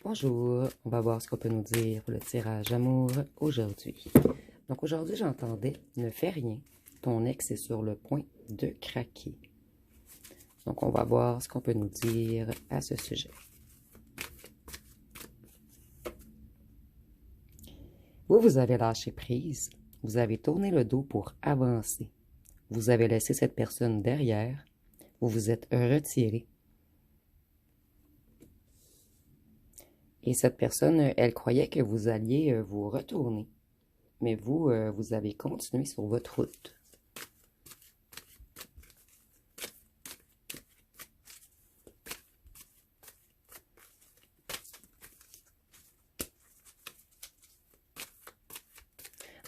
Bonjour, on va voir ce qu'on peut nous dire pour le tirage amour aujourd'hui. Donc aujourd'hui, j'entendais « Ne fais rien, ton ex est sur le point de craquer ». Donc on va voir ce qu'on peut nous dire à ce sujet. Vous avez lâché prise, vous avez tourné le dos pour avancer. Vous avez laissé cette personne derrière, vous vous êtes retiré. Et cette personne, elle croyait que vous alliez vous retourner. Mais vous, vous avez continué sur votre route.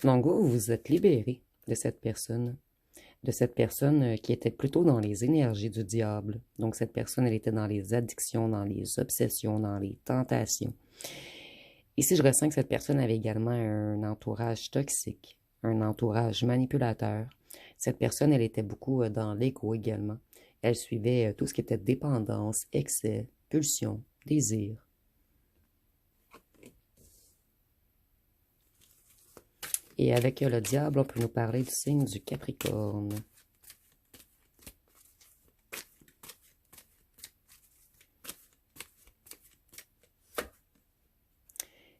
Donc vous vous êtes libéré de cette personne qui était plutôt dans les énergies du diable. Donc cette personne, elle était dans les addictions, dans les obsessions, dans les tentations. Ici, je ressens que cette personne avait également un entourage toxique, un entourage manipulateur. Cette personne, elle était beaucoup dans l'ego également. Elle suivait tout ce qui était dépendance, excès, pulsion, désir. Et avec le diable, on peut nous parler du signe du Capricorne.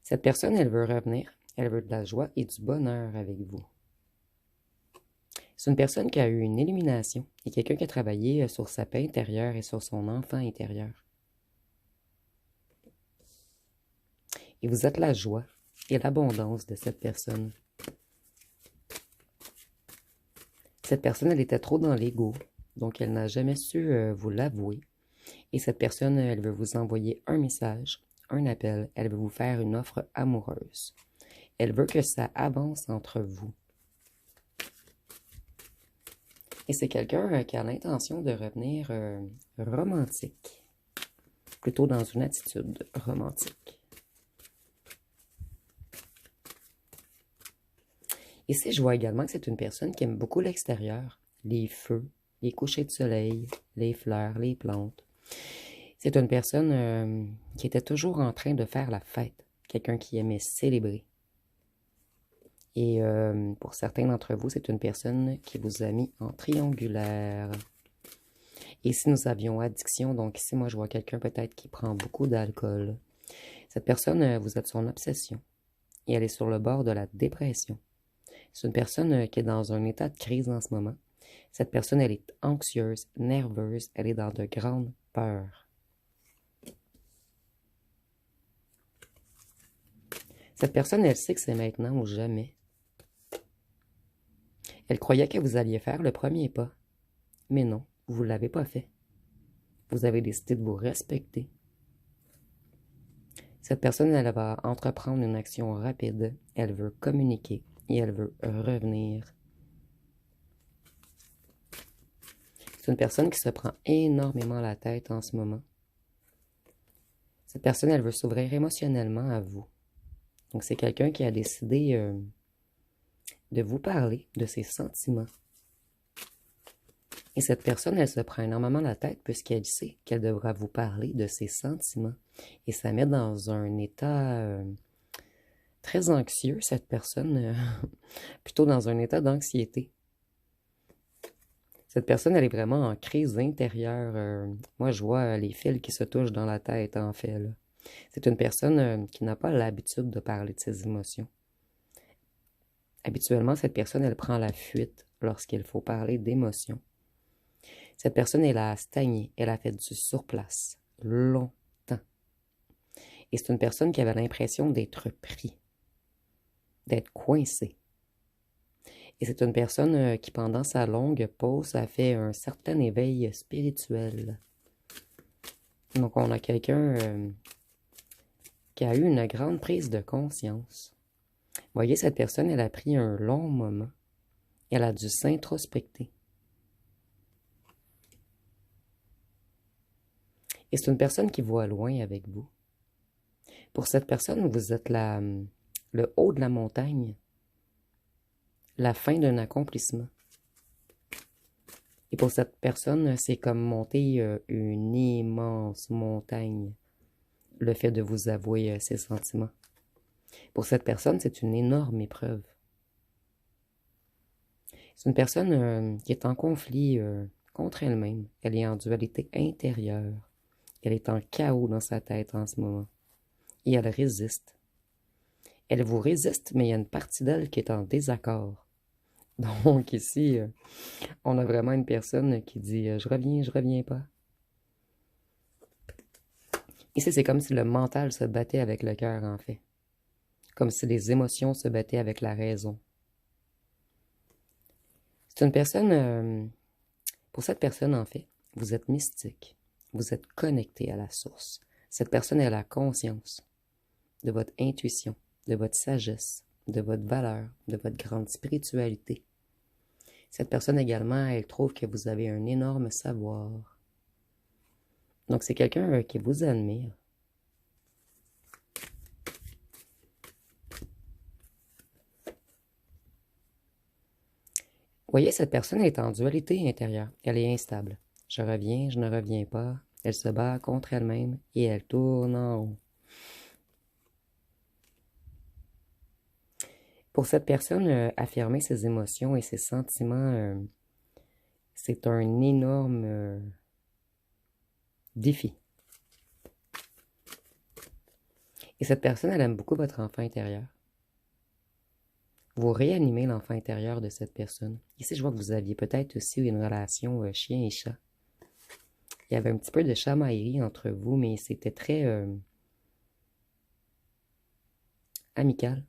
Cette personne, elle veut revenir. Elle veut de la joie et du bonheur avec vous. C'est une personne qui a eu une illumination et quelqu'un qui a travaillé sur sa paix intérieure et sur son enfant intérieur. Et vous êtes la joie et l'abondance de cette personne. Cette personne, elle était trop dans l'ego, donc elle n'a jamais su vous l'avouer. Et cette personne, elle veut vous envoyer un message, un appel, elle veut vous faire une offre amoureuse. Elle veut que ça avance entre vous. Et c'est quelqu'un qui a l'intention de revenir romantique, plutôt dans une attitude romantique. Ici, je vois également que c'est une personne qui aime beaucoup l'extérieur, les feux, les couchers de soleil, les fleurs, les plantes. C'est une personne qui était toujours en train de faire la fête, quelqu'un qui aimait célébrer. Et pour certains d'entre vous, c'est une personne qui vous a mis en triangulaire. Et si nous avions addiction, donc ici, moi, je vois quelqu'un peut-être qui prend beaucoup d'alcool. Cette personne, vous êtes son obsession. Et elle est sur le bord de la dépression. C'est une personne qui est dans un état de crise en ce moment. Cette personne, elle est anxieuse, nerveuse, elle est dans de grandes peurs. Cette personne, elle sait que c'est maintenant ou jamais. Elle croyait que vous alliez faire le premier pas. Mais non, vous ne l'avez pas fait. Vous avez décidé de vous respecter. Cette personne, elle va entreprendre une action rapide. Elle veut communiquer et elle veut revenir. C'est une personne qui se prend énormément la tête en ce moment. Cette personne, elle veut s'ouvrir émotionnellement à vous. Donc, c'est quelqu'un qui a décidé de vous parler de ses sentiments. Et cette personne, elle se prend énormément la tête puisqu'elle sait qu'elle devra vous parler de ses sentiments. Et ça met dans un état très anxieux, cette personne, plutôt dans un état d'anxiété. Cette personne, elle est vraiment en crise intérieure. Moi, je vois les fils qui se touchent dans la tête, en fait. C'est une personne qui n'a pas l'habitude de parler de ses émotions. Habituellement, cette personne, elle prend la fuite lorsqu'il faut parler d'émotions. Cette personne, elle a stagné, elle a fait du surplace longtemps. Et c'est une personne qui avait l'impression d'être pris, d'être coincée. Et c'est une personne qui, pendant sa longue pause, a fait un certain éveil spirituel. Donc, on a quelqu'un qui a eu une grande prise de conscience. Vous voyez, cette personne, elle a pris un long moment. Elle a dû s'introspecter. Et c'est une personne qui voit loin avec vous. Pour cette personne, vous êtes le haut de la montagne, la fin d'un accomplissement. Et pour cette personne, c'est comme monter une immense montagne. le fait de vous avouer ses sentiments. Pour cette personne, c'est une énorme épreuve. C'est une personne qui est en conflit contre elle-même. Elle est en dualité intérieure. Elle est en chaos dans sa tête en ce moment. Et elle résiste. Elle vous résiste, mais il y a une partie d'elle qui est en désaccord. Donc ici, on a vraiment une personne qui dit je reviens pas. Ici, c'est comme si le mental se battait avec le cœur, en fait. Comme si les émotions se battaient avec la raison. C'est une personne, pour cette personne, en fait, vous êtes mystique. Vous êtes connecté à la source. Cette personne a la conscience de votre intuition, de votre sagesse, de votre valeur, de votre grande spiritualité. Cette personne également, elle trouve que vous avez un énorme savoir. Donc, c'est quelqu'un qui vous admire. Vous voyez, cette personne est en dualité intérieure. Elle est instable. Je reviens, je ne reviens pas. Elle se bat contre elle-même et elle tourne en rond. Pour cette personne, affirmer ses émotions et ses sentiments, c'est un énorme défi. Et cette personne, elle aime beaucoup votre enfant intérieur. Vous réanimez l'enfant intérieur de cette personne. Ici, je vois que vous aviez peut-être aussi une relation chien et chat. Il y avait un petit peu de chamaillerie entre vous, mais c'était très amical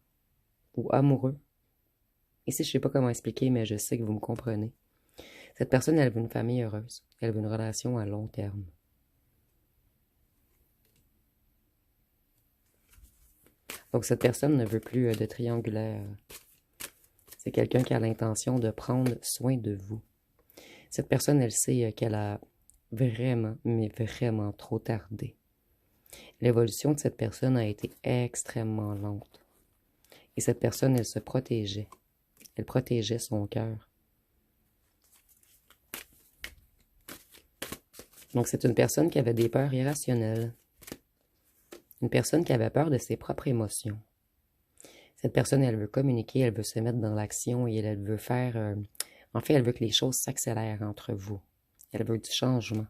ou amoureux. Ici, je ne sais pas comment expliquer, mais je sais que vous me comprenez. Cette personne, elle veut une famille heureuse. Elle veut une relation à long terme. Donc, cette personne ne veut plus de triangulaire. C'est quelqu'un qui a l'intention de prendre soin de vous. Cette personne, elle sait qu'elle a vraiment, mais vraiment trop tardé. L'évolution de cette personne a été extrêmement lente. Et cette personne, elle se protégeait. Elle protégeait son cœur. Donc, c'est une personne qui avait des peurs irrationnelles. Une personne qui avait peur de ses propres émotions. Cette personne, elle veut communiquer, elle veut se mettre dans l'action et elle veut faire... en fait, elle veut que les choses s'accélèrent entre vous. Elle veut du changement.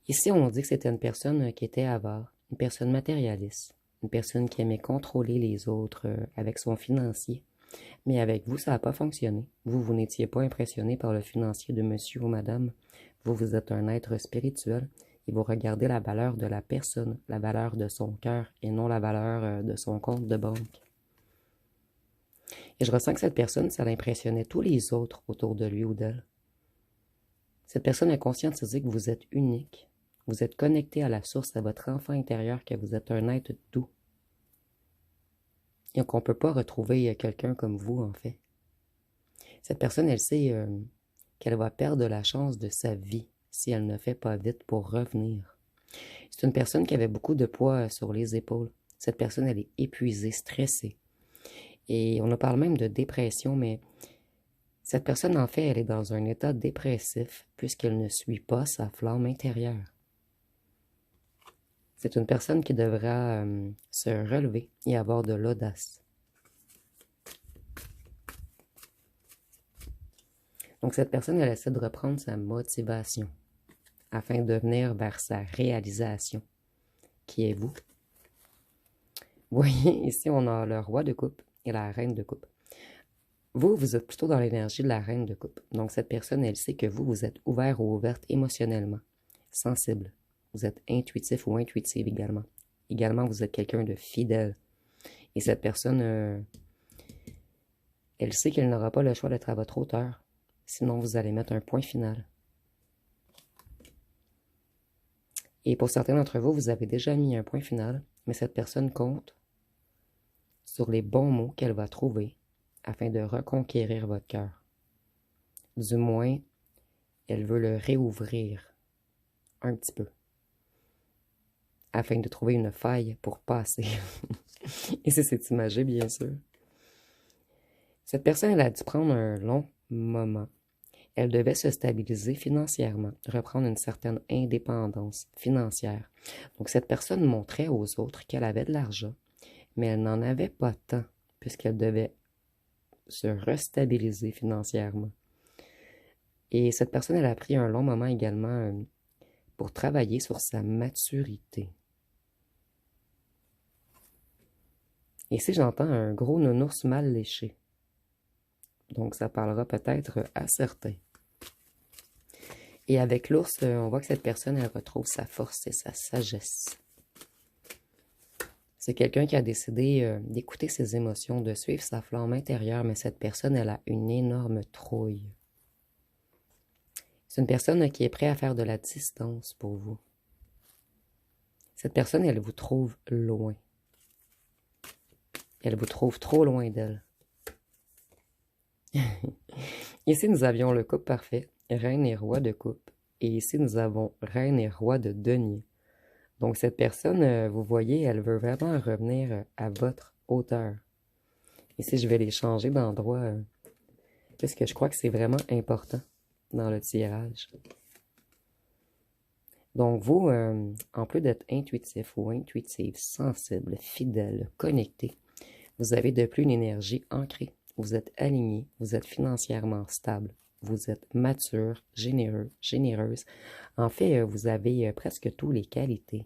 Ici, on dit que c'était une personne qui était avare, une personne matérialiste, une personne qui aimait contrôler les autres avec son financier. Mais avec vous, ça n'a pas fonctionné. Vous n'étiez pas impressionné par le financier de monsieur ou madame. Vous êtes un être spirituel et vous regardez la valeur de la personne, la valeur de son cœur et non la valeur de son compte de banque. Et je ressens que cette personne, ça l'impressionnait tous les autres autour de lui ou d'elle. Cette personne a conscientisé que vous êtes unique. Vous êtes connecté à la source, à votre enfant intérieur, que vous êtes un être doux. Et qu'on ne peut pas retrouver quelqu'un comme vous, en fait. Cette personne, elle sait qu'elle va perdre la chance de sa vie si elle ne fait pas vite pour revenir. C'est une personne qui avait beaucoup de poids sur les épaules. Cette personne, elle est épuisée, stressée. Et on parle même de dépression, mais cette personne, en fait, elle est dans un état dépressif puisqu'elle ne suit pas sa flamme intérieure. C'est une personne qui devra se relever et avoir de l'audace. Donc, cette personne, elle essaie de reprendre sa motivation afin de venir vers sa réalisation, qui est vous. Vous voyez, ici, on a le roi de coupe et la reine de coupe. Vous êtes plutôt dans l'énergie de la reine de coupe. Donc, cette personne, elle sait que vous êtes ouvert ou ouverte émotionnellement, sensible. Vous êtes intuitif ou intuitive également. Également, vous êtes quelqu'un de fidèle. Et cette personne, elle sait qu'elle n'aura pas le choix d'être à votre hauteur. Sinon, vous allez mettre un point final. Et pour certains d'entre vous, vous avez déjà mis un point final, mais cette personne compte sur les bons mots qu'elle va trouver afin de reconquérir votre cœur. Du moins, elle veut le réouvrir un petit peu afin de trouver une faille pour passer. Et c'est imagé, bien sûr. Cette personne, elle a dû prendre un long moment. Elle devait se stabiliser financièrement, reprendre une certaine indépendance financière. Donc cette personne montrait aux autres qu'elle avait de l'argent, mais elle n'en avait pas tant, puisqu'elle devait se restabiliser financièrement. Et cette personne, elle a pris un long moment également pour travailler sur sa maturité. Ici, j'entends un gros nounours mal léché. Donc, ça parlera peut-être à certains. Et avec l'ours, on voit que cette personne, elle retrouve sa force et sa sagesse. C'est quelqu'un qui a décidé d'écouter ses émotions, de suivre sa flamme intérieure, mais cette personne, elle a une énorme trouille. C'est une personne qui est prête à faire de la distance pour vous. Cette personne, elle vous trouve loin. Elle vous trouve trop loin d'elle. Ici, nous avions le couple parfait, reine et roi de coupe. Et ici, nous avons reine et roi de denier. Donc, cette personne, vous voyez, elle veut vraiment revenir à votre hauteur. Ici, je vais les changer d'endroit parce que je crois que c'est vraiment important dans le tirage. Donc, vous, en plus d'être intuitif ou intuitive, sensible, fidèle, connecté, vous avez de plus une énergie ancrée. Vous êtes aligné, vous êtes financièrement stable, vous êtes mature, généreux, généreuse. En fait, vous avez presque toutes les qualités.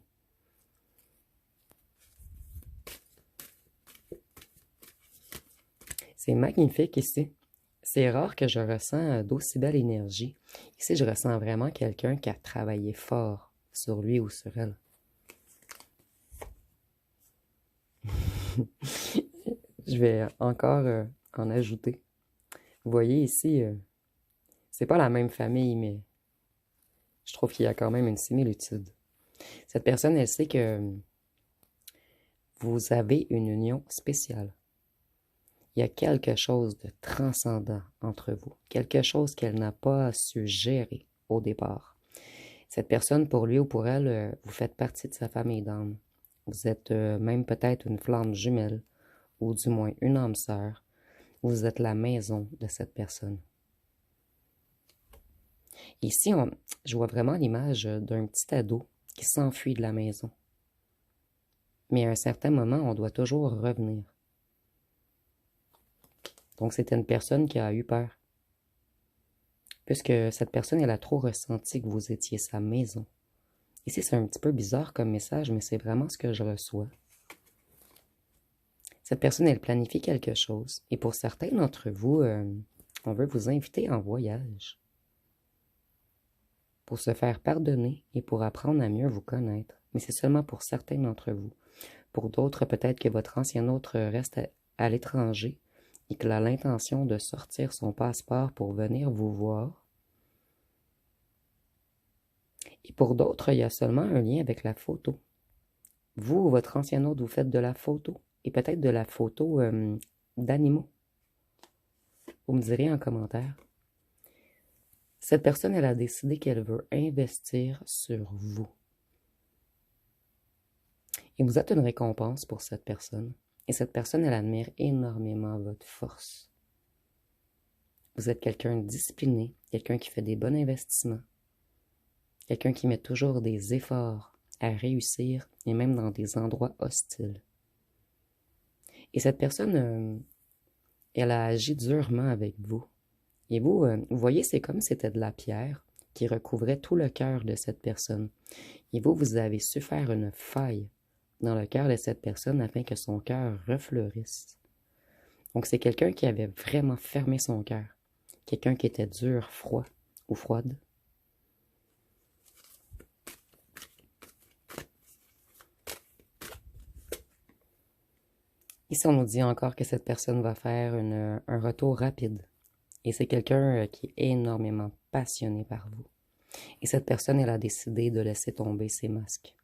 C'est magnifique ici. C'est rare que je ressens d'aussi belle énergie. Ici, je ressens vraiment quelqu'un qui a travaillé fort sur lui ou sur elle. Je vais encore en ajouter. Vous voyez ici, c'est pas la même famille, mais je trouve qu'il y a quand même une similitude. Cette personne, elle sait que vous avez une union spéciale. Il y a quelque chose de transcendant entre vous, quelque chose qu'elle n'a pas su gérer au départ. Cette personne, pour lui ou pour elle, vous faites partie de sa famille d'âme. Vous êtes même peut-être une flamme jumelle, ou du moins une âme sœur. Vous êtes la maison de cette personne. Ici, je vois vraiment l'image d'un petit ado qui s'enfuit de la maison. Mais à un certain moment, on doit toujours revenir. Donc, c'était une personne qui a eu peur. Puisque cette personne, elle a trop ressenti que vous étiez sa maison. Ici, c'est un petit peu bizarre comme message, mais c'est vraiment ce que je reçois. Cette personne, elle planifie quelque chose. Et pour certains d'entre vous, on veut vous inviter en voyage. Pour se faire pardonner et pour apprendre à mieux vous connaître. Mais c'est seulement pour certains d'entre vous. Pour d'autres, peut-être que votre ancien autre reste à l'étranger et qu'il a l'intention de sortir son passeport pour venir vous voir. Et pour d'autres, il y a seulement un lien avec la photo. Vous ou votre ancien autre, vous faites de la photo. Et peut-être de la photo d'animaux. Vous me direz en commentaire. Cette personne, elle a décidé qu'elle veut investir sur vous. Et vous êtes une récompense pour cette personne. Et cette personne, elle admire énormément votre force. Vous êtes quelqu'un de discipliné, quelqu'un qui fait des bons investissements, quelqu'un qui met toujours des efforts à réussir, et même dans des endroits hostiles. Et cette personne, elle a agi durement avec vous. Et vous, vous voyez, c'est comme si c'était de la pierre qui recouvrait tout le cœur de cette personne. Et vous, vous avez su faire une faille dans le cœur de cette personne afin que son cœur refleurisse. Donc, c'est quelqu'un qui avait vraiment fermé son cœur. Quelqu'un qui était dur, froid ou froide. Ici, on nous dit encore que cette personne va faire un retour rapide. Et c'est quelqu'un qui est énormément passionné par vous. Et cette personne, elle a décidé de laisser tomber ses masques.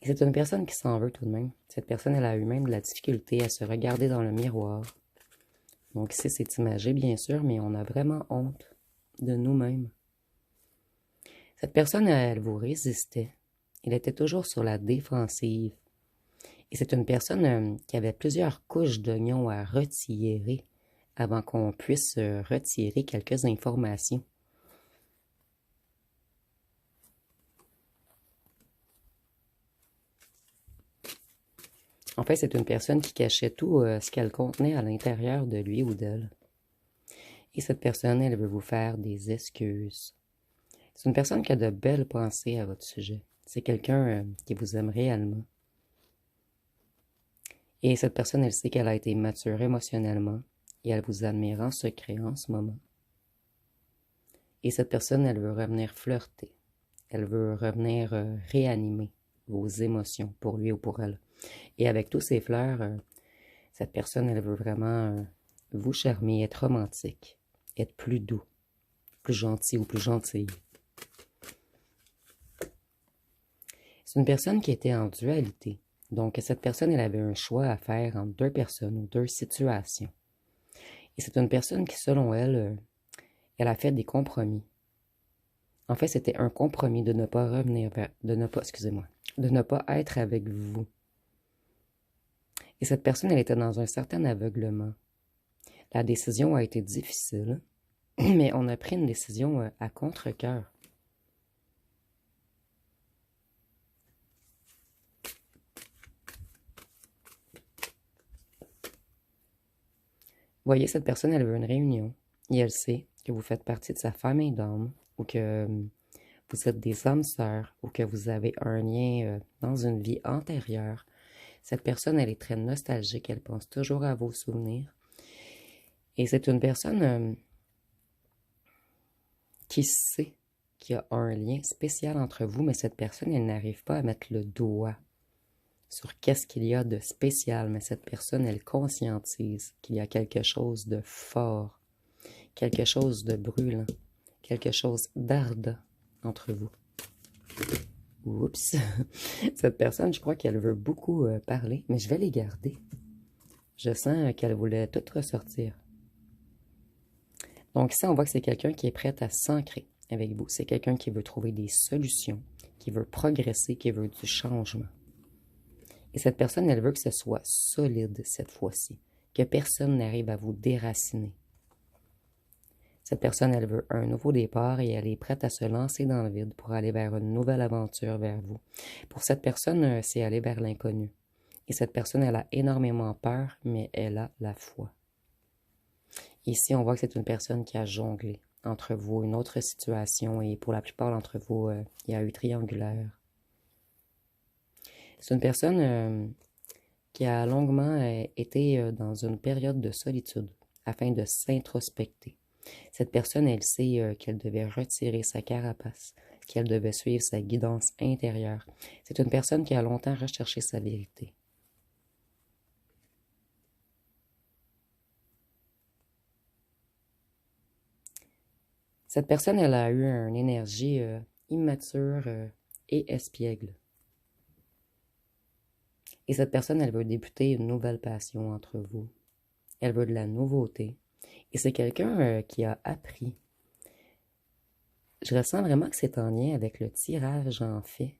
Et c'est une personne qui s'en veut tout de même. Cette personne, elle a eu même de la difficulté à se regarder dans le miroir. Donc ici, c'est imagé, bien sûr, mais on a vraiment honte de nous-mêmes. Cette personne, elle vous résistait. Elle était toujours sur la défensive. Et c'est une personne qui avait plusieurs couches d'oignons à retirer avant qu'on puisse retirer quelques informations. En fait, c'est une personne qui cachait tout ce qu'elle contenait à l'intérieur de lui ou d'elle. Et cette personne, elle veut vous faire des excuses. C'est une personne qui a de belles pensées à votre sujet. C'est quelqu'un qui vous aime réellement. Et cette personne, elle sait qu'elle a été mature émotionnellement et elle vous admire en secret en ce moment. Et cette personne, elle veut revenir flirter. Elle veut revenir réanimer vos émotions pour lui ou pour elle. Et avec tous ces fleurs, cette personne, elle veut vraiment vous charmer, être romantique, être plus doux, plus gentil ou plus gentille. C'est une personne qui était en dualité. Donc, cette personne, elle avait un choix à faire entre deux personnes ou deux situations. Et c'est une personne qui, selon elle, elle a fait des compromis. En fait, c'était un compromis de ne pas revenir vers, de ne pas, excusez-moi, de ne pas être avec vous. Et cette personne, elle était dans un certain aveuglement. La décision a été difficile, mais on a pris une décision à contre-cœur. Voyez, cette personne, elle veut une réunion et elle sait que vous faites partie de sa famille d'âme ou que vous êtes des âmes sœurs ou que vous avez un lien dans une vie antérieure. Cette personne, elle est très nostalgique, elle pense toujours à vos souvenirs. Et c'est une personne qui sait qu'il y a un lien spécial entre vous, mais cette personne, elle n'arrive pas à mettre le doigt sur qu'est-ce qu'il y a de spécial, mais cette personne, elle conscientise qu'il y a quelque chose de fort, quelque chose de brûlant, quelque chose d'ardent entre vous. Oups! Cette personne, je crois qu'elle veut beaucoup parler, mais je vais les garder. Je sens qu'elle voulait tout ressortir. Donc ici, on voit que c'est quelqu'un qui est prêt à s'ancrer avec vous. C'est quelqu'un qui veut trouver des solutions, qui veut progresser, qui veut du changement. Et cette personne, elle veut que ce soit solide cette fois-ci, que personne n'arrive à vous déraciner. Cette personne, elle veut un nouveau départ et elle est prête à se lancer dans le vide pour aller vers une nouvelle aventure vers vous. Pour cette personne, c'est aller vers l'inconnu. Et cette personne, elle a énormément peur, mais elle a la foi. Ici, on voit que c'est une personne qui a jonglé entre vous, une autre situation, et pour la plupart d'entre vous, il y a eu triangulaire. C'est une personne qui a longuement été dans une période de solitude afin de s'introspecter. Cette personne, elle sait qu'elle devait retirer sa carapace, qu'elle devait suivre sa guidance intérieure. C'est une personne qui a longtemps recherché sa vérité. Cette personne, elle a eu une énergie immature et espiègle. Et cette personne, elle veut débuter une nouvelle passion entre vous. Elle veut de la nouveauté. Et c'est quelqu'un qui a appris. Je ressens vraiment que c'est en lien avec le tirage en fait.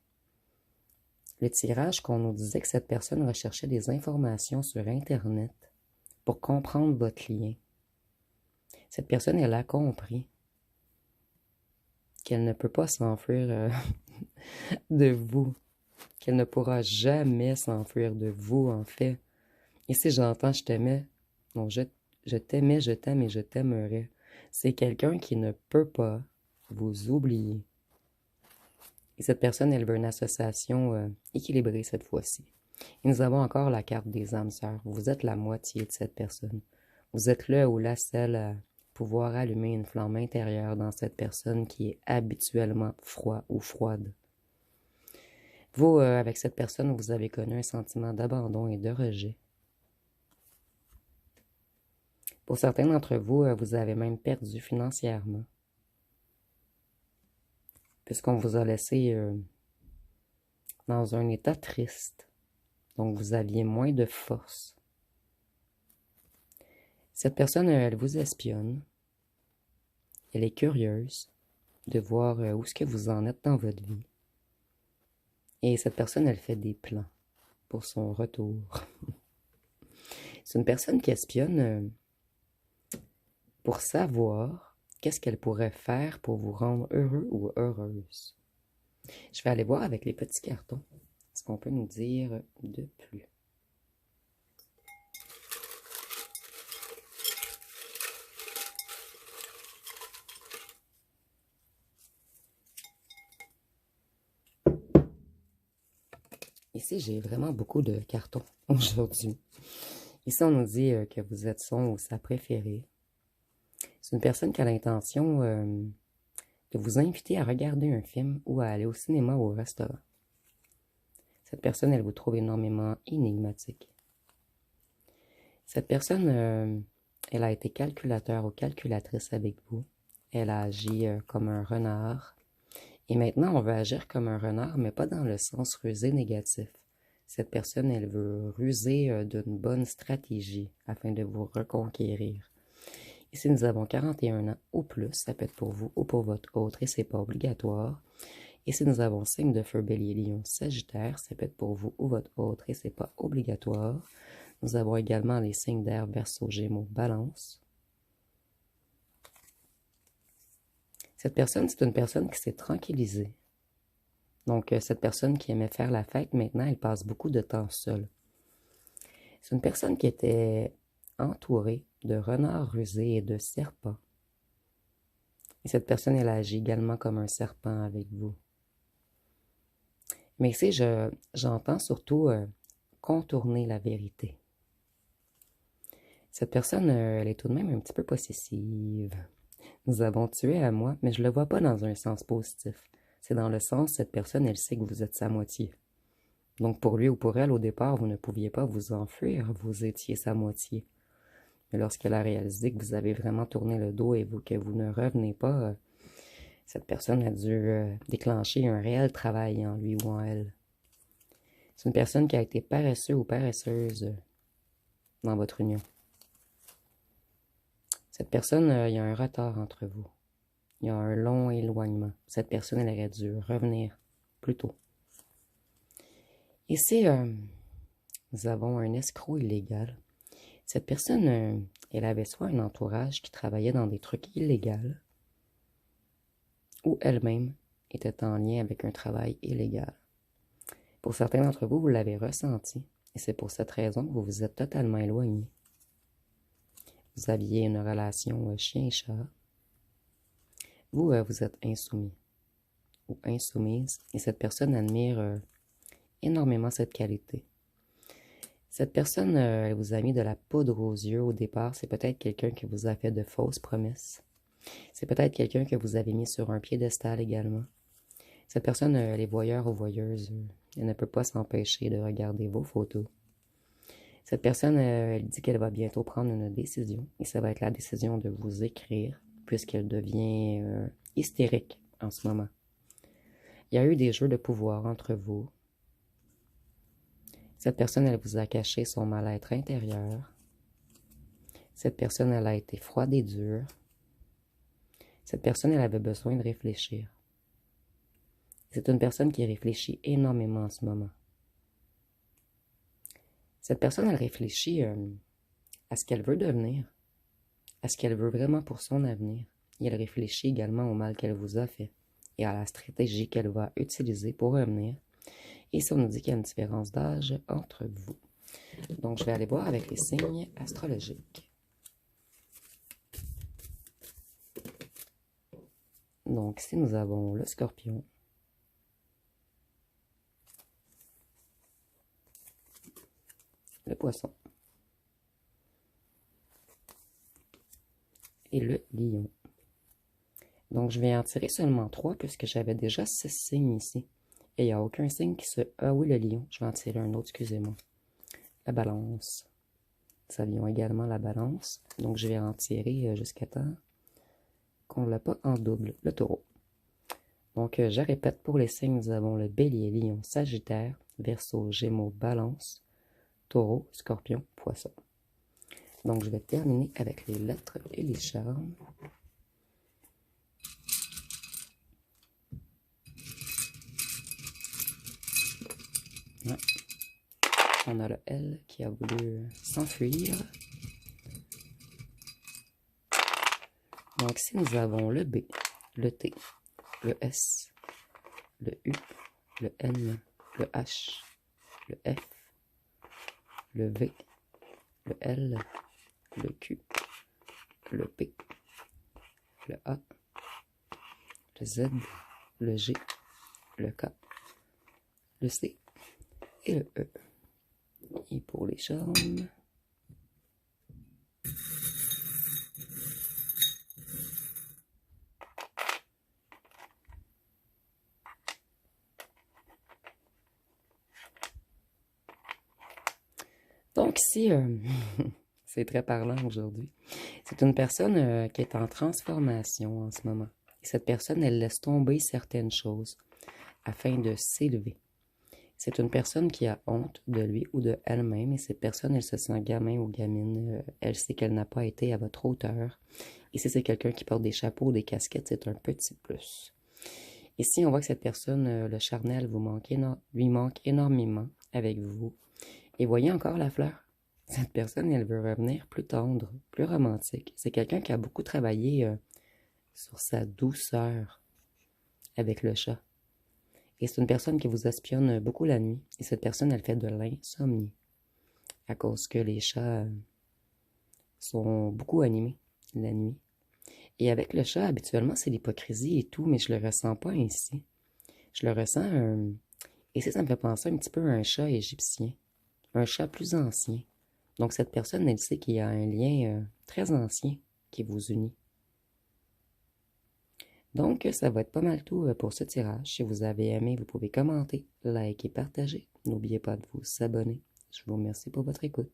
Le tirage qu'on nous disait que cette personne recherchait des informations sur Internet pour comprendre votre lien. Cette personne, elle a compris qu'elle ne peut pas s'enfuir de vous, qu'elle ne pourra jamais s'enfuir de vous, en fait. Et si j'entends je t'aimais, non, je t'aimais, je t'aime et je t'aimerais. C'est quelqu'un qui ne peut pas vous oublier. Et cette personne, elle veut une association équilibrée cette fois-ci. Et nous avons encore la carte des âmes sœurs. Vous êtes la moitié de cette personne. Vous êtes le ou la seule à pouvoir allumer une flamme intérieure dans cette personne qui est habituellement froid ou froide. Vous, avec cette personne, vous avez connu un sentiment d'abandon et de rejet. Pour certains d'entre vous, vous avez même perdu financièrement. Puisqu'on vous a laissé dans un état triste. Donc, vous aviez moins de force. Cette personne, elle vous espionne. Elle est curieuse de voir où est-ce que vous en êtes dans votre vie. Et cette personne, elle fait des plans pour son retour. C'est une personne qui espionne pour savoir qu'est-ce qu'elle pourrait faire pour vous rendre heureux ou heureuse. Je vais aller voir avec les petits cartons ce qu'on peut nous dire de plus. Ici, j'ai vraiment beaucoup de cartons aujourd'hui. Ici, on nous dit que vous êtes son ou sa préférée. C'est une personne qui a l'intention de vous inviter à regarder un film ou à aller au cinéma ou au restaurant. Cette personne, elle vous trouve énormément énigmatique. Cette personne, elle a été calculateur ou calculatrice avec vous. Elle a agi comme un renard. Et maintenant, on veut agir comme un renard, mais pas dans le sens rusé négatif. Cette personne, elle veut ruser d'une bonne stratégie afin de vous reconquérir. Ici, nous avons 41 ans ou plus, ça peut être pour vous ou pour votre autre, et c'est pas obligatoire. Ici, nous avons signe de feu, bélier, lion, sagittaire, ça peut être pour vous ou votre autre, et c'est pas obligatoire. Nous avons également les signes d'air, verseau, gémeaux, balance. Cette personne, c'est une personne qui s'est tranquillisée. Donc, cette personne qui aimait faire la fête, maintenant, elle passe beaucoup de temps seule. C'est une personne qui était entourée de renards rusés et de serpents. Et cette personne, elle agit également comme un serpent avec vous. Mais ici, j'entends surtout contourner la vérité. Cette personne, elle est tout de même un petit peu possessive. Nous avons tué à moi, mais je ne le vois pas dans un sens positif. C'est dans le sens, cette personne, elle sait que vous êtes sa moitié. Donc pour lui ou pour elle, au départ, vous ne pouviez pas vous enfuir, vous étiez sa moitié. Mais lorsqu'elle a réalisé que vous avez vraiment tourné le dos et que vous ne revenez pas, cette personne a dû déclencher un réel travail en lui ou en elle. C'est une personne qui a été paresseux ou paresseuse dans votre union. Cette personne, il y a un retard entre vous. Il y a un long éloignement. Cette personne, elle aurait dû revenir plus tôt. Ici, nous avons un escroc illégal. Cette personne, elle avait soit un entourage qui travaillait dans des trucs illégaux, ou elle-même était en lien avec un travail illégal. Pour certains d'entre vous, vous l'avez ressenti, et c'est pour cette raison que vous vous êtes totalement éloigné. Vous aviez une relation chien-chat. Vous, vous êtes insoumis ou insoumise, et cette personne admire énormément cette qualité. Cette personne, elle vous a mis de la poudre aux yeux au départ. C'est peut-être quelqu'un qui vous a fait de fausses promesses. C'est peut-être quelqu'un que vous avez mis sur un piédestal également. Cette personne, elle est voyeur ou voyeuse. Elle ne peut pas s'empêcher de regarder vos photos. Cette personne, elle dit qu'elle va bientôt prendre une décision. Et ça va être la décision de vous écrire, puisqu'elle devient hystérique en ce moment. Il y a eu des jeux de pouvoir entre vous. Cette personne, elle vous a caché son mal-être intérieur. Cette personne, elle a été froide et dure. Cette personne, elle avait besoin de réfléchir. C'est une personne qui réfléchit énormément en ce moment. Cette personne, elle réfléchit à ce qu'elle veut devenir, à ce qu'elle veut vraiment pour son avenir. Et elle réfléchit également au mal qu'elle vous a fait et à la stratégie qu'elle va utiliser pour revenir. Et ça, on nous dit qu'il y a une différence d'âge entre vous. Donc, je vais aller voir avec les signes astrologiques. Donc, ici, nous avons le Scorpion, le Poisson et le Lion. Donc, je vais en tirer seulement 3 puisque j'avais déjà 6 signes ici. Et il n'y a aucun signe qui se... Ah oui, le Lion. Je vais en tirer un autre, excusez-moi. La Balance. Nous avions également la Balance. Donc, je vais en tirer jusqu'à temps qu'on ne l'a pas en double. Le Taureau. Donc, je répète, pour les signes, nous avons le Bélier, Lion, Sagittaire, Verseau, Gémeaux, Balance, Taureau, Scorpion, Poisson. Donc, je vais terminer avec les lettres et les charmes. Ouais. On a le L qui a voulu s'enfuir. Donc ici, nous avons le B, le T, le S, le U, le N, le H, le F, le V, le L, le Q, le P, le A, le Z, le G, le K, le C et le E. Et pour les charmes... Donc ici, c'est très parlant aujourd'hui. C'est une personne qui est en transformation en ce moment. Et cette personne, elle laisse tomber certaines choses afin de s'élever. C'est une personne qui a honte de lui ou de elle-même. Et cette personne, elle se sent gamin ou gamine. Elle sait qu'elle n'a pas été à votre hauteur. Et si c'est quelqu'un qui porte des chapeaux ou des casquettes, c'est un petit plus. Ici, on voit que cette personne, le charnel, lui manque énormément avec vous. Et voyez encore la fleur. Cette personne, elle veut revenir plus tendre, plus romantique. C'est quelqu'un qui a beaucoup travaillé sur sa douceur avec le chat. Et c'est une personne qui vous espionne beaucoup la nuit. Et cette personne, elle fait de l'insomnie. À cause que les chats sont beaucoup animés la nuit. Et avec le chat, habituellement, c'est l'hypocrisie et tout, mais je le ressens pas ainsi. Je le ressens... Et ça me fait penser un petit peu à un chat égyptien. Un chat plus ancien. Donc cette personne, elle sait qu'il y a un lien très ancien qui vous unit. Donc ça va être pas mal tout pour ce tirage. Si vous avez aimé, vous pouvez commenter, liker, partager. N'oubliez pas de vous abonner. Je vous remercie pour votre écoute.